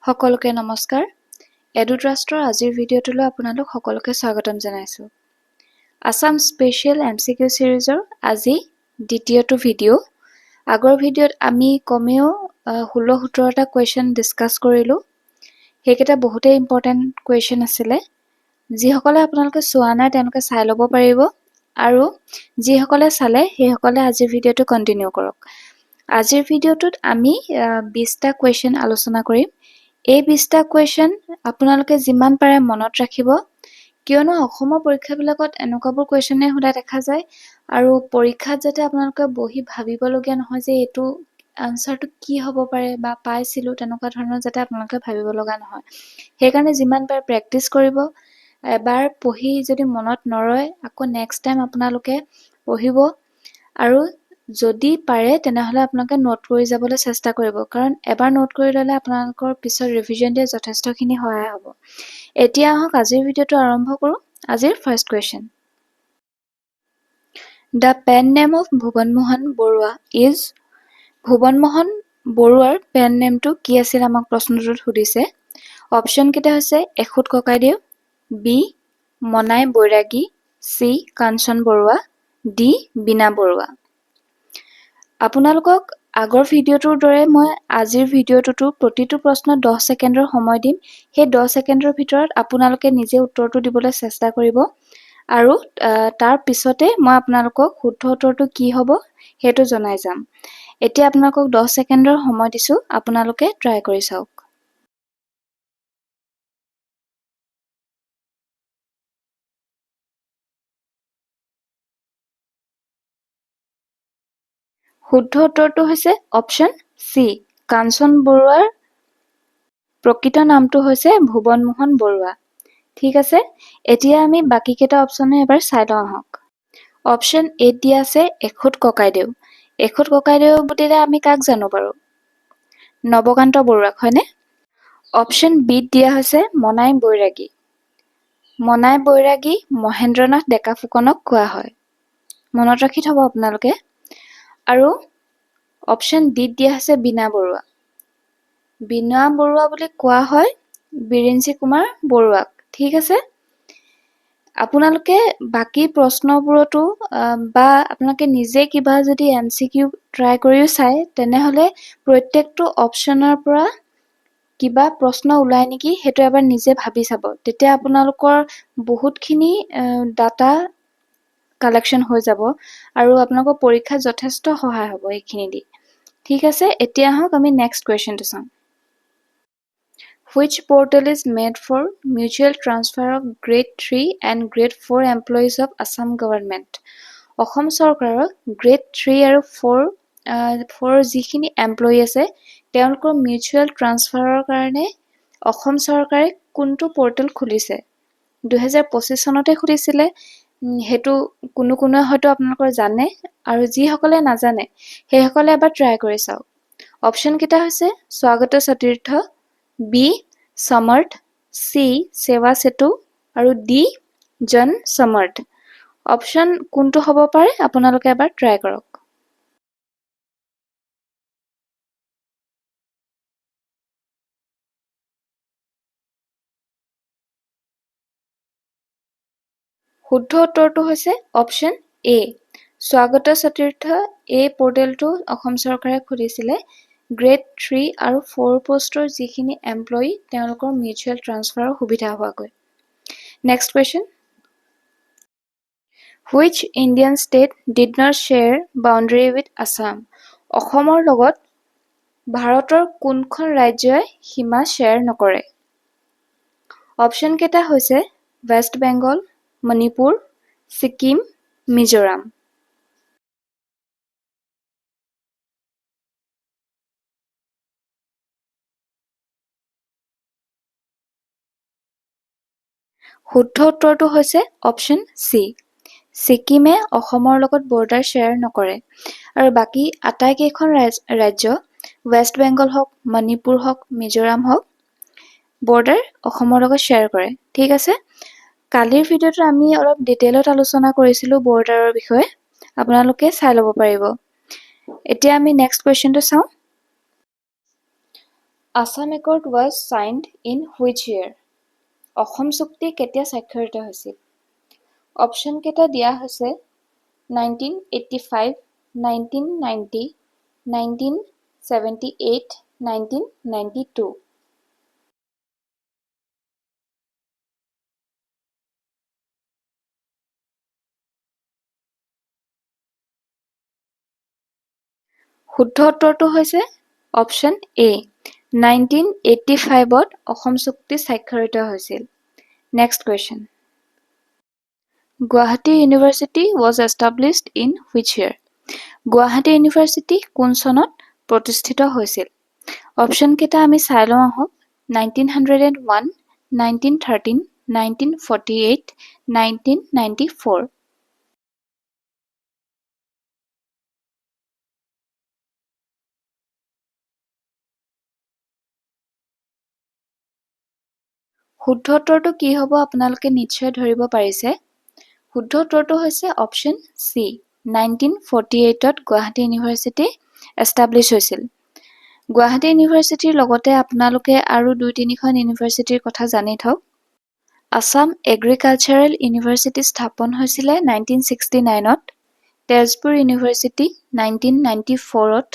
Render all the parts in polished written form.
সকলোকে নমস্কাৰ এডুট্ৰাষ্টৰ আজিৰ ভিডিঅ'টোলৈ আপোনালোক সকলোকে স্বাগতম জনাইছো আসাম স্পেশাল এমসিকিউ সিৰিজৰ আজি দ্বিতীয়টো ভিডিঅ' আগৰ ভিডিঅ'ত আমি কমেও 16-17টা কোৱেশ্চন ডিসকাস কৰিলো হেকেটা বহুতেই ইম্পৰ্টেন্ট কোৱেশ্চন আছিল যিসকলে আপোনালোকে চোৱা নাই তেওঁলোকে চাই ল'ব পাৰিব আৰু যিসকলে চালে হেসকলে আজিৰ ভিডিঅ'টো কন্টিনিউ কৰক আজিৰ ভিডিঅ'টোত আমি 20টা কোৱেশ্চন আলোচনা কৰিম এই 20টা কোৱেশ্চন আপোনালোকে যিমান পাৰে মনত ৰাখিব কিয়নো অসমৰ পৰীক্ষাবিলাকত এনেকুৱাবোৰ কোৱেশ্চনে হোদা দেখা যায় আৰু পৰীক্ষাত যাতে আপোনালোকে বহি ভাবিব লগিয়া নহয় যে এটো আনসাৰটো কি হ'ব পাৰে বা পাইছিলো তেনেকুৱা ধৰণৰ যাতে আপোনালোকে ভাবিব লগা নহয় হেকাৰণে যিমান পাৰে প্ৰেক্টিস কৰিব এবাৰ পঢ়ি যদি মনত নৰয় আকৌ নেক্সট টাইম আপোনালোকে পঢ়িব আৰু যদি পাৰে তেনেহলে আপোনালোকে নোট কৰি যাবলৈ চেষ্টা কৰিব কাৰণ এবাৰ নোট কৰি ললে আপোনালোকৰ পিছৰ ৰিভিজন দিয়ে যথেষ্টখিনি সহায় হ'ব এতিয়া আহক আজিৰ ভিডিঅ'টো আৰম্ভ কৰো আজিৰ first question The pen name of Bhuban Mohan Borua is Bhuban Mohan Boruar pen name to কি আছিল আমাক প্ৰশ্নটোত সুধিছে অপচন কেটা হৈছে এখুত ককাইদেউ বি মনাই বৈৰাগী সি কাঞ্চন বৰুৱা ডি বিনা বৰুৱা আপোনালোকক আগৰ ভিডিঅ'টোৰ দৰে মই আজিৰ ভিডিঅ'টোতো প্ৰতিটো প্ৰশ্ন 10 সেকেন্ডৰ সময় দিম সেই 10 সেকেন্ডৰ ভিতৰত আপোনালোকে নিজে উত্তৰটো দিবলৈ চেষ্টা কৰিব আৰু তাৰ পিছতে মই আপোনালোকক শুদ্ধ উত্তৰটো কি হ'ব হেতু জনাই যাম এতিয়া আপোনালোকক 10 সেকেন্ডৰ সময় দিছো আপোনালোকে ট্ৰাই কৰি চাওক শুদ্ধ উত্তৰটো হৈছে অপচন সি কাঞ্চন বৰুৱাৰ প্ৰকৃত নামটো হৈছে ভুবন মোহন বৰুৱা ঠিক আছে এতিয়া আমি বাকি কেটা অপচনে এবাৰ চাই লওঁ আহক অপচন এ দিয়া আছে এখুত ককাইদেউ বুলিলে আমি কাক জানো বাৰু নবকান্ত বৰুৱাক হয়নে অপচন বি দিয়া হৈছে মনাই বৈৰাগী মহেন্দ্ৰনাথ ডেকা ফুকনক কোৱা হয় মনত ৰাখি থব আপোনালোকে আৰু অপচন ডি দিয়া আছে বিনা বৰুৱা বুলি কোৱা হয় বিৰিঞ্চি কুমাৰ বৰুৱাক ঠিক আছে আপোনালোকে বাকি প্ৰশ্নবোৰতো বা আপোনালোকে নিজে কিবা যদি এমসিকিউ ট্ৰাই কৰিও চাই তেনেহলে প্ৰত্যেকটো অপচনৰ পৰা কিবা প্ৰশ্ন ওলাই নেকি হেতু এবাৰ নিজে ভাবি চাব তেতিয়া আপোনালোকৰ বহুতখিনি ডাটা কালেকশন হৈ যাব আৰু আপোনালোকৰ পৰীক্ষাত যথেষ্ট সহায় হ'ব এইখিনি দি ঠিক আছে এতিয়া হওক আমি নেক্সট কোৱেশ্চনটো চাম Which portal is made for mutual transfer of grade 3 and grade 4 employees of Assam government? Assam চৰকাৰৰ grade 3 আৰু 4 যিখিনি এমপ্লয়ী আছে তেওঁলোকৰ মিউচুৱেল ট্ৰান্সফাৰৰ কাৰণে অসম চৰকাৰে কোনটো পোৰ্টেল খুলিছে 2025 চনতে খুলিছিলে হেতু কোনো হয়তো আপোনালোকৰ জানে আৰু যিসকলে নাজানে হেসকলে এবাৰ ট্ৰাই কৰি চাওক অপচন কেটা হৈছে স্বাগত সতীৰ্থ বি সমৰ্থ সি সেৱা সেতু আৰু ডি জন সমৰ্থ অপচন কোনটো হ'ব পাৰে আপোনালোকে এবাৰ ট্ৰাই কৰক শুদ্ধ উত্তৰটো হৈছে অপচন এ স্বাগত সতীৰ্থ এই পোৰ্টেলটো অসম চৰকাৰে খুলিছিলে গ্ৰেড 3 আৰু 4 পোষ্টৰ যিখিনি এমপ্লয়ী তেওঁলোকৰ মিউচুৱেল ট্ৰান্সফাৰৰ সুবিধা হোৱাকৈ next question Which Indian state did not share boundary with Assam? অসমৰ লগত ভাৰতৰ কোনখন ৰাজ্যই সীমা শ্বেয়াৰ নকৰে অপচন কেটা হৈছে ৱেষ্ট বেংগল মণিপুৰ সিকিম মিজোৰাম শুদ্ধ উত্তৰটো হৈছে অপচন সি সিকিমে অসমৰ লগত বৰ্ডাৰ শ্বেয়াৰ নকৰে আৰু বাকি আটাইকেইখন ৰাজ্য ৱেষ্ট বেংগল হওক মণিপুৰ হওক মিজোৰাম হওক বৰ্ডাৰ অসমৰ লগত শ্বেয়াৰ কৰে ঠিক আছে কালিৰ ভিডিঅ'টো আমি অলপ ডিটেইলত আলোচনা কৰিছিলো বৰ্ডাৰৰ বিষয়ে আপোনালোকে চাই ল'ব পাৰিব এতিয়া আমি নেক্সট কোৱেশ্চনটো চাওঁ Assam Accord was signed in which year? Assam চুক্তি কেতিয়া স্বাক্ষৰিত হৈছিল? অপশ্যন কেইটা দিয়া হৈছে 1985, 1990, 1978, 1992. শুদ্ধ উত্তৰটো হৈছে অপশ্যন এ 1985ত অসম চুক্তি স্বাক্ষৰিত হৈছিল। Next question Guwahati University was established in which year? Guwahati University কোন চনত প্ৰতিষ্ঠিত হৈছিল? অপশ্যন কেইটা আমি চাই লওঁ আহক 1901, 1913, 1948, 1994. শুদ্ধ উত্তৰটো কি হ'ব আপোনালোকে নিশ্চয় ধৰিব পাৰিছে। শুদ্ধ উত্তৰটো হৈছে অপশ্যন চি 1948ত গুৱাহাটী ইউনিভাৰ্চিটি এষ্টাব্লিছ হৈছিল। গুৱাহাটী ইউনিভাৰ্চিটিৰ লগতে আপোনালোকে আৰু 2-3খন ইউনিভাৰ্চিটিৰ কথা জানি থওক। আসাম এগ্ৰিকালচাৰেল ইউনিভাৰ্চিটি স্থাপন হৈছিলে 1969ত, তেজপুৰ ইউনিভাৰ্চিটি 1994ত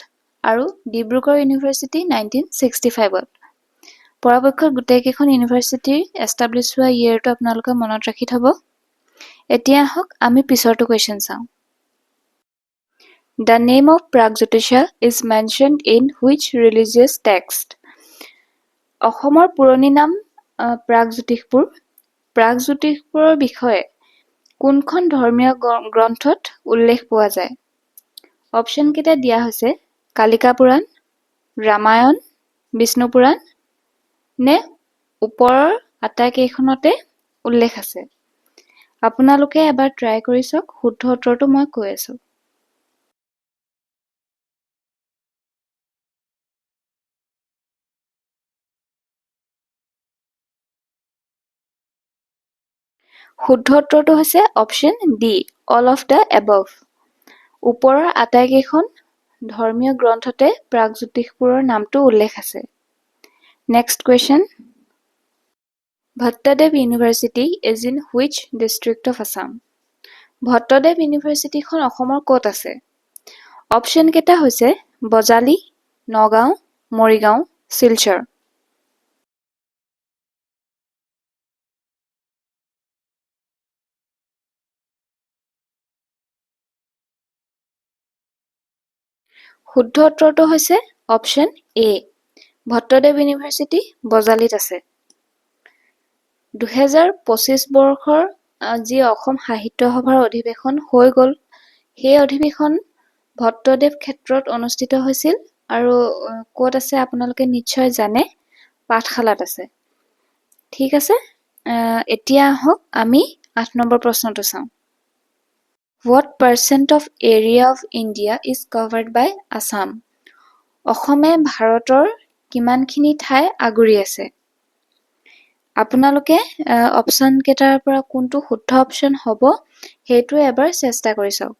আৰু ডিব্ৰুগড় ইউনিভাৰ্চিটি 1965ত। পৰাপক্ষত গোটেইকেইখন ইউনিভাৰ্চিটিৰ এষ্টাব্লিছ হোৱা ইয়েৰটো আপোনালোকে মনত ৰাখি থ'ব। এতিয়া আহক আমি পিছৰটো কুৱেশ্যন চাওঁ। The name of Pragjotisha is mentioned in which religious text? অসমৰ পুৰণি নাম প্ৰাগজ্যোতিষপুৰ। প্ৰাগজ্যোতিষপুৰৰ বিষয়ে কোনখন ধৰ্মীয় গ্ৰন্থত উল্লেখ পোৱা যায়? অপশ্যন কেইটা দিয়া হৈছে কালিকা পুৰাণ, ৰামায়ণ, বিষ্ণু পুৰাণ নে ওপৰৰ আটাইকেইখনতে উল্লেখ আছে। আপোনালোকে এবাৰ ট্ৰাই কৰি চাওক, শুদ্ধ উত্তৰটো মই কৈ আছো। শুদ্ধ উত্তৰটো হৈছে option D all of the above. ওপৰৰ আটাইকেইখন ধৰ্মীয় গ্ৰন্থতে প্ৰাগজ্যোতিষপুৰৰ নামটো উল্লেখ আছে। Next question Bhattadev university is in which district of Assam? Bhattadev ইউনিভাৰ্চিটিখন অসমৰ ক'ত আছে? অপশ্যন কেইটা হৈছে বজালী, নগাঁও, মৰিগাঁও, শিলচৰ। শুদ্ধ উত্তৰটো হৈছে অপশ্যন এ ভট্টদেৱ ইউনিভাৰ্চিটি বজালীত আছে। 2025 বৰ্ষৰ যি অসম সাহিত্য সভাৰ অধিৱেশন হৈ গ'ল, সেই অধিৱেশন ভট্টদেৱ ক্ষেত্ৰত অনুষ্ঠিত হৈছিল আৰু ক'ত আছে আপোনালোকে নিশ্চয় জানে, পাঠশালাত আছে। ঠিক আছে, এতিয়া আহক আমি 8 নম্বৰ প্ৰশ্নটো চাওঁ। What percent of area of India is covered by Assam? অসমে ভাৰতৰ কিমানখিনি ঠাই আগুৰি আছে? আপোনালোকে অপশ্যন কেইটাৰ পৰা কোনটো শুদ্ধ অপশ্যন হ'ব সেইটো এবাৰ চেষ্টা কৰি চাওক।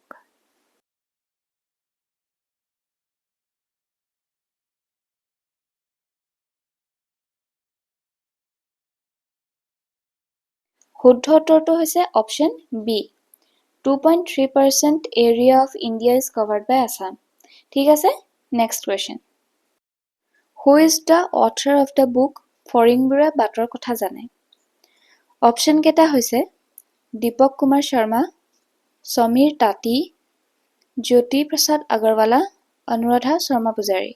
শুদ্ধ উত্তৰটো হৈছে option B 2.3% area of India is covered by Assam. ঠিক আছে, next question Who is the author of the book ফৰিংবোৰে বাটৰ কথা জানে? অপশ্যন কেইটা হৈছে দীপক কুমাৰ শৰ্মা, সমীৰ তাঁতী, জ্যোতি প্ৰসাদ আগৰৱালা, অনুৰাধা শৰ্মা পূজাৰী।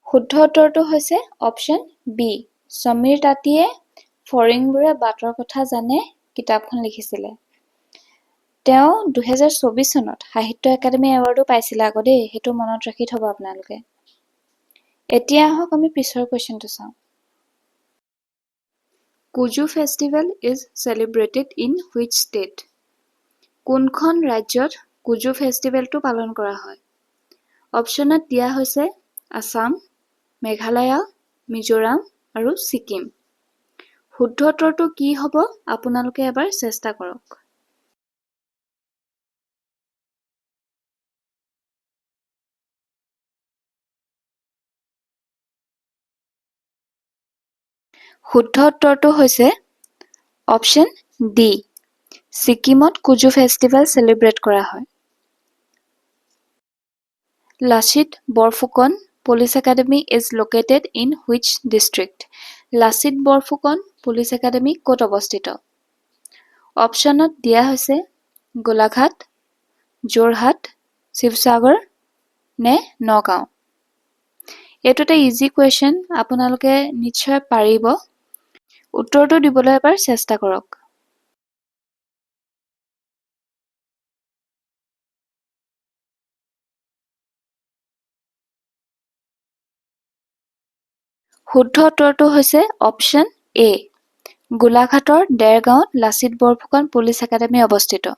শুদ্ধ উত্তৰটো হৈছে অপশ্যন বি সমীৰ তাঁতীয়ে ফৰিংবোৰে বাটৰ কথা জানে কিতাপখন লিখিছিলে। তেওঁ 2024 চনত সাহিত্য একাডেমি এৱাৰ্ডো পাইছিলে আকৌ দেই, সেইটো মনত ৰাখি থ'ব আপোনালোকে। এতিয়া আহক আমি পিছৰ কুৱেশ্যনটো চাওঁ। Kuju festival is celebrated in which state? কোনখন ৰাজ্যত কুজু ফেষ্টিভেলটো পালন কৰা হয়? অপশ্যনত দিয়া হৈছে আসাম, মেঘালয়, মিজোৰাম আৰু ছিকিম। শুদ্ধ উত্তৰটো কি হ'ব আপোনালোকে এবাৰ চেষ্টা কৰক শুদ্ধ উত্তৰটো হৈছে অপচন ডি সিকিমত কুজু ফেষ্টিভেল সেলিব্ৰেট কৰা হয় Lachit Borphukan police academy is located in which district Lachit Borphukan police academy ক'ত অৱস্থিত অপচনত দিয়া হৈছে গোলাঘাট যোৰহাট শিৱসাগৰ নে নগাঁও এইটো এটা ইজি কুৱেশ্যন আপোনালোকে নিশ্চয় পাৰিব উত্তৰটো দিবলৈ এবাৰ চেষ্টা কৰক শুদ্ধ উত্তৰটো হৈছে অপচন এ গোলাঘাটৰ দেৰগাঁৱত লাচিত বৰফুকন পুলিচ একাডেমী অৱস্থিত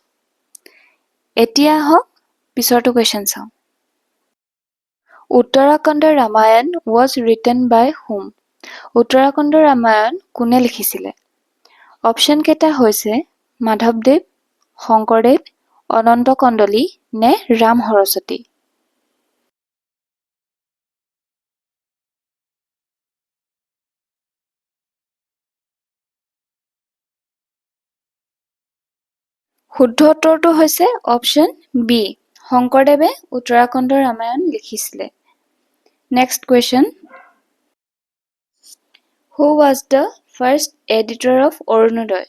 এতিয়া আহক পিছৰটো কুৱেশ্যন চাওঁ উত্তৰাখণ্ডৰ Ramayana was written by whom উত্তৰাখণ্ডৰ ৰামায়ণ কোনে লিখিছিলে অপচন কেইটা হৈছে মাধৱদেৱ শংকৰদেৱ অনন্ত কণ্ডলী নে ৰাম সৰস্বতী শুদ্ধ উত্তৰটো হৈছে অপচন বি শংকৰদেৱে উত্তৰাখণ্ডৰ ৰামায়ণ লিখিছিলে next question Who was the first editor of Arunodoi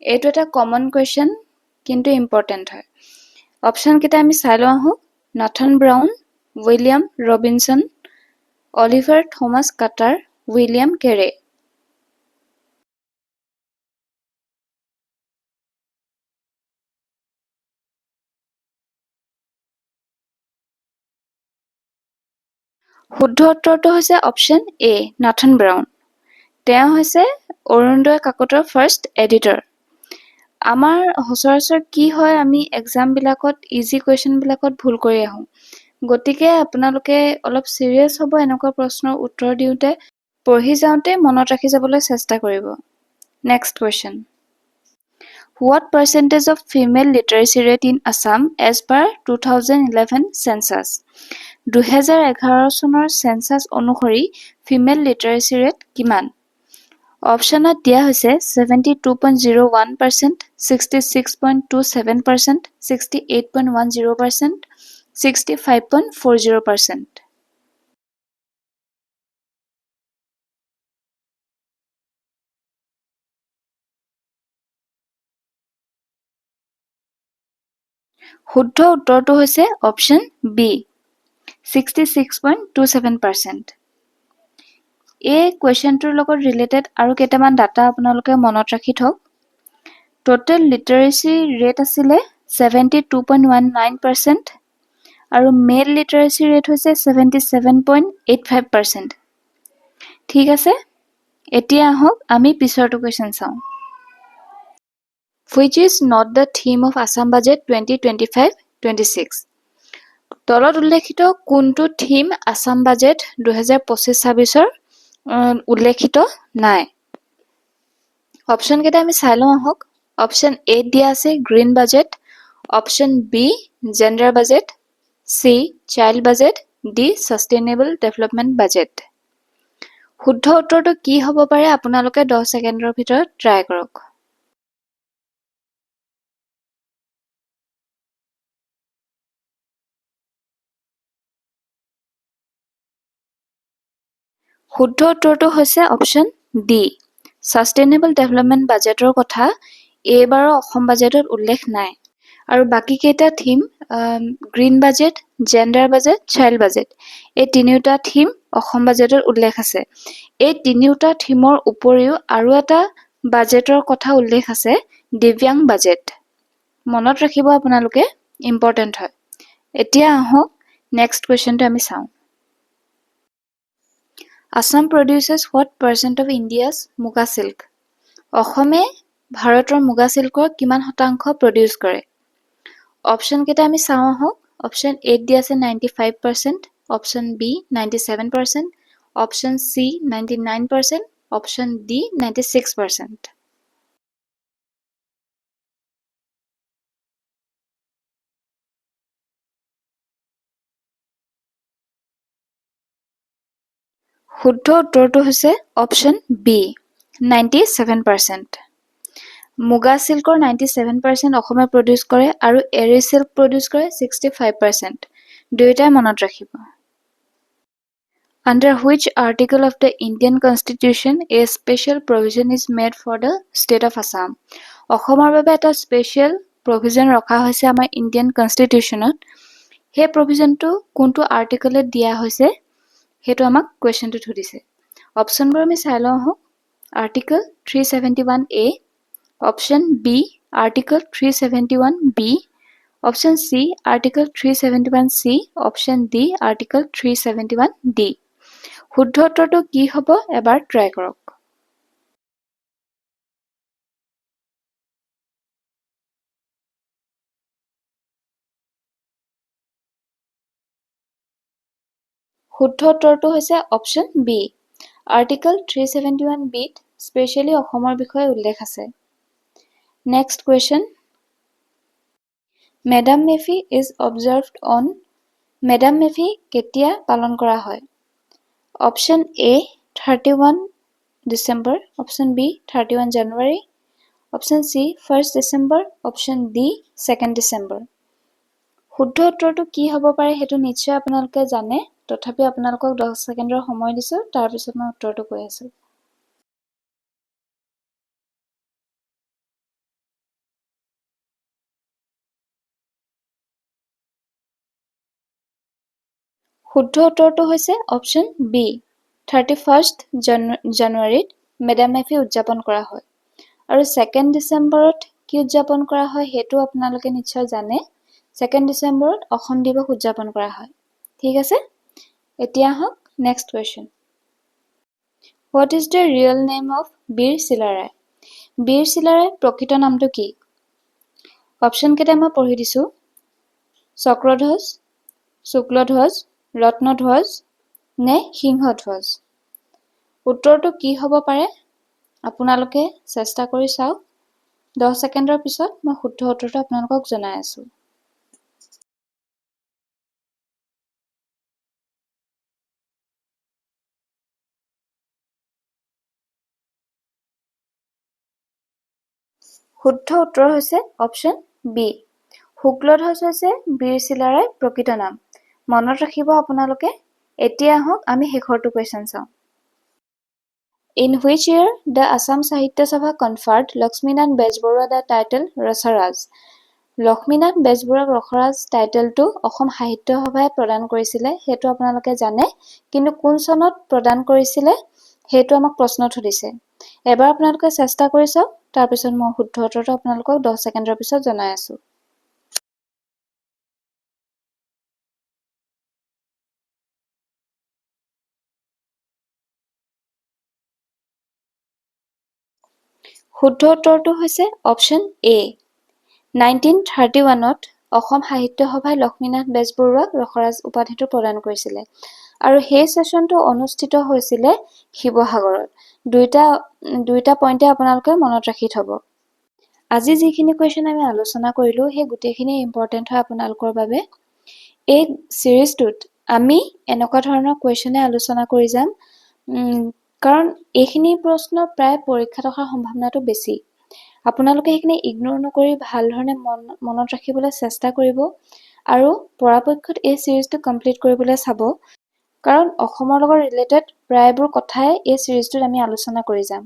এইটো এটা কমন কুৱেশ্যন কিন্তু ইম্পৰ্টেণ্ট হয় অপচন কেইটা আমি চাই লওঁ আহোঁ Nathan Brown William Robinson Oliver Thomas Cutter William Carey শুদ্ধ উত্তৰটো হৈছে অপচন এ নাথন ব্ৰাউন তেওঁ হৈছে অৰুণোদয় কাকতৰ ফাৰ্ষ্ট এডিটৰ আমাৰ সচৰাচৰ কি হয় আমি এক্সামবিলাকত ইজি কুৱেশ্যনবিলাকত ভুল কৰি আহোঁ গতিকে আপোনালোকে অলপ চিৰিয়াছ হ'ব এনেকুৱা প্ৰশ্নৰ উত্তৰ দিওঁতে পঢ়ি যাওঁতে মনত ৰাখি যাবলৈ চেষ্টা কৰিব next question What percentage of female literacy rate in Assam as per 2011 census? 2011 চনৰ চেনচাছ অনুসৰি ফিমেল লিটাৰেচি ৰেট কিমান অপচনত দিয়া হৈছে 72.01%, 66.27%, 68.10%, 65.40%. শুদ্ধ উত্তৰটো হৈছে অপচন বি 66.27%. এই কুৱেশ্যনটোৰ লগত ৰিলেটেড আৰু কেইটামান ডাটা আপোনালোকে মনত ৰাখি থওক টোটেল লিটাৰেচি ৰেট আছিলে 72.19% আৰু মেল লিটাৰেচি ৰেট হৈছে 77.85%. ঠিক আছে এতিয়া আহক আমি পিছৰটো কুৱেশ্যন চাওঁ Which is not the theme of Assam Budget 2025-26? তলত উল্লেখিত কোনটো থিম আসাম বাজেট 2025-26ৰ উল্লেখিত নাই অপচন কেইটা আমি চাই লওঁ আহক অপচন এ দিয়া আছে green budget option B gender budget C child budget D sustainable development budget শুদ্ধ উত্তৰটো কি হ'ব পাৰে আপোনালোকে 10 ছেকেণ্ডৰ ভিতৰত ট্ৰাই কৰক শুদ্ধ উত্তৰটো হৈছে অপচন ডি সাস্টেইনেবল ডেভেলপমেন্ট বাজেটৰ কথা এইবাৰৰ অসম বাজেটত উল্লেখ নাই আৰু বাকি কেইটা theme green budget gender budget child budget এই তিনিটা থিম অসম বাজেটত উল্লেখ আছে এই তিনিটা থিমৰ উপৰিও আৰু এটা বাজেটৰ কথা উল্লেখ আছে দিব্যাং বাজেট মনত ৰাখিব আপোনালোকে ইম্পৰ্টেন্ট হয় এতিয়া আহক নেক্সট কুৱেশ্যনটো আমি চাওঁ Assam produces what percent of India's muga silk? অসমে ভাৰতৰ মুগা সিল্কৰ কিমান শতাংশ প্ৰডিউস কৰে অপচন কেইটা আমি চাওঁ আহক অপচন এ দিয়া আছে 95%, option B 97%, option C 99%, option D 96%। শুদ্ধ উত্তৰটো হৈছে অপশ্যন বি 97%। মুগা চিল্কৰ 97% অসমে প্ৰডিউচ কৰে আৰু এৰী চিল্ক প্ৰডিউচ কৰে 65%। দুয়োটাই মনত ৰাখিব। Under which article of the Indian Constitution a special provision is made for the state of Assam? অসমৰ বাবে এটা স্পেচিয়েল প্ৰভিজন ৰখা হৈছে আমাৰ ইণ্ডিয়ান কনষ্টিটিউশ্যনত। সেই প্ৰভিজনটো কোনটো আৰ্টিকলত দিয়া হৈছে সেইটো আমাক কুৱেশ্যনটোত সুধিছে। অপশ্যনবোৰ আমি চাই লওঁ আহক। Article 371A, option B article 371B, option C article 371C, option D article 371D। শুদ্ধ উত্তৰটো কি হ'ব এবাৰ ট্ৰাই কৰক। শুদ্ধ উত্তৰটো হৈছে অপশ্যন বি। আৰ্টিকল 371Bত স্পেচিয়েলি অসমৰ বিষয়ে উল্লেখ আছে। Next question. Medam Mephi is observed on. Medam Mephi কেতিয়া পালন কৰা হয়? Option A 31 December, option B 31 January, option C 1 December, option D 2 December. শুদ্ধ উত্তৰটো কি হ'ব পাৰে সেইটো নিশ্চয় আপোনালোকে জানে, তথাপি আপোনালোকক 10 ছেকেণ্ডৰ সময় দিছোঁ, তাৰপিছত মই উত্তৰটো কৈ আছোঁ। শুদ্ধ উত্তৰটো হৈছে অপশ্যন বি 31 জানুৱাৰীত মেডাম মেফি উদযাপন কৰা হয়। আৰু 2 ডিচেম্বৰত কি উদযাপন কৰা হয় সেইটো আপোনালোকে নিশ্চয় জানে। 2 ডিচেম্বৰত অসম দিৱস উদযাপন কৰা হয়। ঠিক আছে, এতিয়া আহক next question. What is the real name of Bir Chilarai? Bir Chilarai প্ৰকৃত নামটো কি? অপশ্যন কেইটা মই পঢ়ি দিছোঁ। চক্ৰধ্বজ, শুক্লধ্বজ, ৰত্নধ্বজ নে সিংহধ্বজ? উত্তৰটো কি হ'ব পাৰে আপোনালোকে চেষ্টা কৰি চাওক। 10 ছেকেণ্ডৰ পিছত মই শুদ্ধ উত্তৰটো আপোনালোকক জনাই আছোঁ। শুদ্ধ উত্তৰ হৈছে অপশ্যন বি। শুক্লধ্বজ হৈছে বীৰ চিলাৰায় প্ৰকৃত নাম। মনত ৰাখিব আপোনালোকে। এতিয়া আহক আমি শেষৰটো কুৱেশ্যন চাওঁ। In which year the Assam Sahitya Sabha conferred Lakshminath Bejbarua the title Rasaraj? Lakshminath বেজবৰুৱাক ৰসৰাজ টাইটেলটো অসম সাহিত্য সভাই প্ৰদান কৰিছিলে, সেইটো আপোনালোকে জানে, কিন্তু কোন চনত প্ৰদান কৰিছিলে সেইটো আমাক প্ৰশ্নত সুধিছে। এবাৰ আপোনালোকে চেষ্টা কৰি চাওক, তাৰপিছত মই শুদ্ধ উত্তৰটো আপোনালোকক 10 ছেকেণ্ডৰ পিছত জনাই আছোঁ। শুদ্ধ উত্তৰটো হৈছে অপশ্যন এ। 1931ত অসম সাহিত্য সভাই লক্ষ্মীনাথ বেজবৰুৱাক ৰসৰাজ উপাধিটো প্ৰদান কৰিছিলে আৰু সেই ছেশ্যনটো অনুষ্ঠিত হৈছিলে শিৱসাগৰত। দুইটা পইণ্টে আপোনালোকে মনত ৰাখি থ'ব। আজি যিখিনি কুৱেশ্যন আমি আলোচনা কৰিলোঁ সেই গোটেইখিনি ইম্পৰ্টেণ্ট হয় আপোনালোকৰ বাবে। এই ছিৰিজটোত আমি এনেকুৱা ধৰণৰ কুৱেশ্যনে আলোচনা কৰি যাম, কাৰণ এইখিনি প্ৰশ্ন প্ৰায় পৰীক্ষাত অহাৰ সম্ভাৱনাটো বেছি। আপোনালোকে সেইখিনি ইগন'ৰ নকৰি ভাল ধৰণে মনত ৰাখিবলৈ চেষ্টা কৰিব আৰু পৰাপক্ষত এই ছিৰিজটো কমপ্লিট কৰিবলৈ চাব, কাৰণ অসমৰ লগত ৰিলেটেড প্ৰায়বোৰ কথাই এই ছিৰিজটোত আমি আলোচনা কৰি যাম।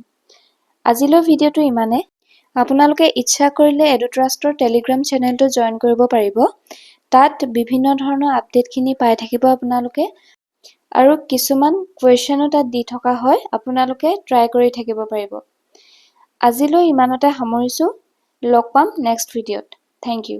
আজিলৈ ভিডিঅ'টো ইমানে। আপোনালোকে ইচ্ছা কৰিলে এডুট্ৰাষ্টৰ টেলিগ্ৰাম চেনেলটো জইন কৰিব পাৰিব। তাত বিভিন্ন ধৰণৰ আপডেটখিনি পাই থাকিব আপোনালোকে, আৰু কিছুমান কুৱেশ্যনো তাত দি থকা হয়, আপোনালোকে ট্ৰাই কৰি থাকিব পাৰিব। আজিলৈ ইমানতে সামৰিছোঁ। লগ পাম নেক্সট ভিডিঅ'ত। Thank U.